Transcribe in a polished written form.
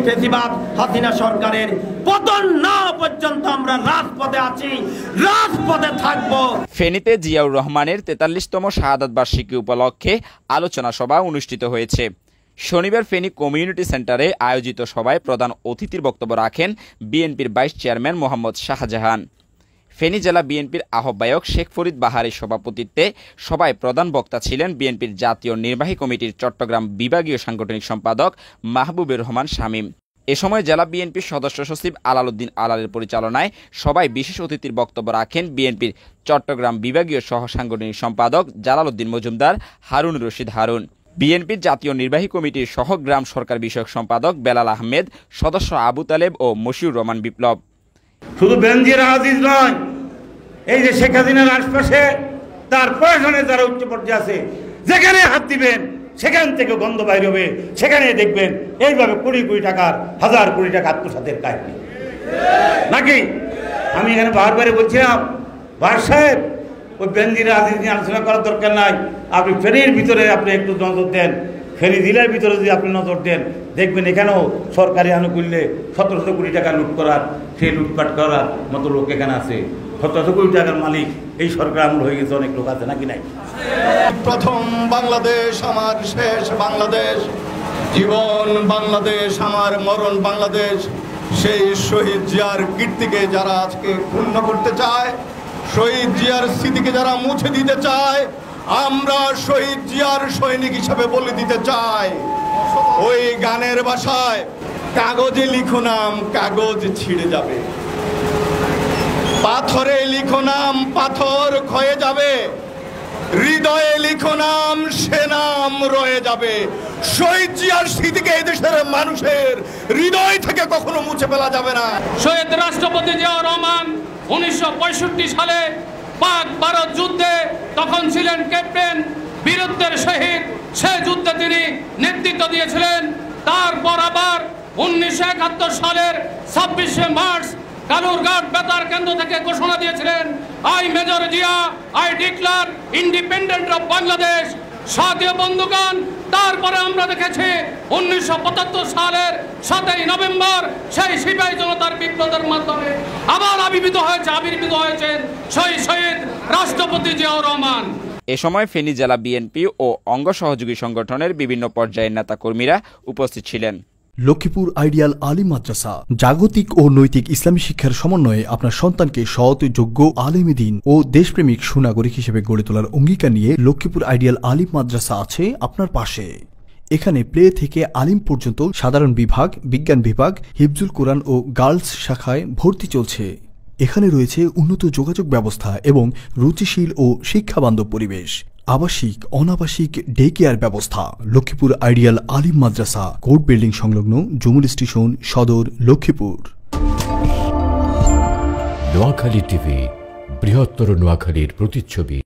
ফেসিবাদ হাসিনা সরকারের পতন না পর্যন্ত আমরা রাজপথে আছি, রাজপথে থাকবো। ফেনীতে জিয়াউর রহমানের ৪৩তম শাহাদাত বার্ষিকী উপলক্ষে আলোচনা সভা অনুষ্ঠিত হয়েছে। শনিবার ফেনী কমিউনিটি সেন্টারে আয়োজিত সভায় প্রধান অতিথির বক্তব্য রাখেন বিএনপির ভাইস চেয়ারম্যান মোহাম্মদ শাহজাহান। ফেনী জেলা বিএনপির আহ্বায়ক শেখ ফরিদ বাহারের সভাপতিত্বে সভায় প্রধান বক্তা ছিলেন বিএনপির জাতীয় নির্বাহী কমিটির চট্টগ্রাম বিভাগীয় সাংগঠনিক সম্পাদক মাহবুবুর রহমান শামীম। এ সময় জেলা বিএনপির সদস্য সচিব আলাল উদ্দিন আলালের পরিচালনায় সভায় বিশেষ অতিথির বক্তব্য রাখেন বিএনপির চট্টগ্রাম বিভাগীয় সহ সাংগঠনিক সম্পাদক জালাল উদ্দিন মজুমদার, হারুন রশিদ হারুন, বিএনপির জাতীয় নির্বাহী কমিটির সহ গ্রাম সরকার বিষয়ক সম্পাদক বেলাল আহমেদ, সদস্য আবু তালেব ও মশিউর রহমান বিপ্লব। শুধু বেনজির আজিজ নয়, এই যে শেখ হাসিনার আশপাশে তার প্রশাসনে যারা উচ্চ পর্যায়ে আছে, যেখানে হাত দিবেন সেখান থেকে গন্ধ বাইর হবে, সেখানে দেখবেন এইভাবে কোটি কোটি টাকার, হাজার কোটি টাকা আত্মসাতের কাহিনী নাকি। আমি এখানে বারবারে বলছিলাম, ভার সাহেব ওই বেনজির আজিজ নিয়ে আলোচনা করার দরকার নাই, আপনি ফেনীর ভিতরে আপনি একটু নজর দেন, ফেনী জেলার ভিতরে যদি আপনি নজর দেন দেখবেন এখানেও সরকারি আনুকূল্যে ১৭০০ কোটি টাকা লুট করার, সেই লুটপাট করার মতো লোক এখানে আছে। ১৭০০ কোটি টাকার মালিক এই সরকার আমল হয়ে গেছে, অনেক লোক আছে নাকি নাই। প্রথম বাংলাদেশ আমার শেষ বাংলাদেশ, জীবন বাংলাদেশ আমার মরণ বাংলাদেশ। সেই শহীদ জিয়ার কীর্তিকে যারা আজকে ক্ষুণ্ণ করতে চায়, শহীদ জিয়ার স্মৃতিকে যারা মুছে দিতে চায়, আমরা শহীদ জিয়ার সৈনিক হিসাবে বলে দিতে চাই, ওই গানের ভাষায় কাগজে লিখো নাম কাগজ ছিঁড়ে যাবে, পাথরে লিখো নাম পাথর ক্ষয়ে যাবে, হৃদয়ে লিখো নাম সে নাম রয়ে যাবে। শহীদ জিয়ার স্মৃতিকে এই দেশের মানুষের হৃদয় থেকে কখনো মুছে ফেলা যাবে না। শহীদ রাষ্ট্রপতি জিয়াউর রহমান ১৯৬৫ সালে পাক ভারত যুদ্ধে তখন ছিলেন ক্যাপ্টেন, বীরত্বের শহীদ। সে যুদ্ধে তিনি নেতৃত্ব দিয়েছিলেন। তারপর আবার ১৯৭১ সালের ২৬শে মার্চ কালুরঘাট বেতার কেন্দ্র থেকে ঘোষণা দিয়েছিলেন, I major Zia I declare independent of Bangladesh. সাথীয় বন্ধুগণ, তারপরে আমরা দেখেছি ১৯৭৫ সালের ৭ই নভেম্বর সেই সিপাহী জনতার বিপ্লবের মাধ্যমে আবার আবির্ভূত হয়েছেন শহীদ রাষ্ট্রপতি জিয়াউর রহমান। এ সময় ফেনী জেলা বিএনপি ও অঙ্গ সহযোগী সংগঠনের বিভিন্ন পর্যায়ের নেতাকর্মীরা উপস্থিত ছিলেন। লক্ষ্মীপুর আইডিয়াল আলিম মাদ্রাসা জাগতিক ও নৈতিক ইসলামী শিক্ষার সমন্বয়ে আপনার সন্তানকে সৎ, যোগ্য, আলেমে দ্বীন ও দেশপ্রেমিক সুনাগরিক হিসেবে গড়ে তোলার অঙ্গীকার নিয়ে লক্ষ্মীপুর আইডিয়াল আলিম মাদ্রাসা আছে আপনার পাশে। এখানে প্লে থেকে আলিম পর্যন্ত সাধারণ বিভাগ, বিজ্ঞান বিভাগ, হিফজুল কোরআন ও গার্লস শাখায় ভর্তি চলছে। এখানে রয়েছে উন্নত যোগাযোগ ব্যবস্থা এবং রুচিশীল ও শিক্ষাবান্ধব পরিবেশ, আবাসিক অনাবাসিক ডে কেয়ার ব্যবস্থা। লক্ষ্মীপুর আইডিয়াল আলিম মাদ্রাসা, কোর্ট বিল্ডিং সংলগ্ন, জুমুল স্টেশন, সদর, লক্ষ্মীপুর। নোয়াখালী টিভি, বৃহত্তর নোয়াখালীর প্রতিচ্ছবি।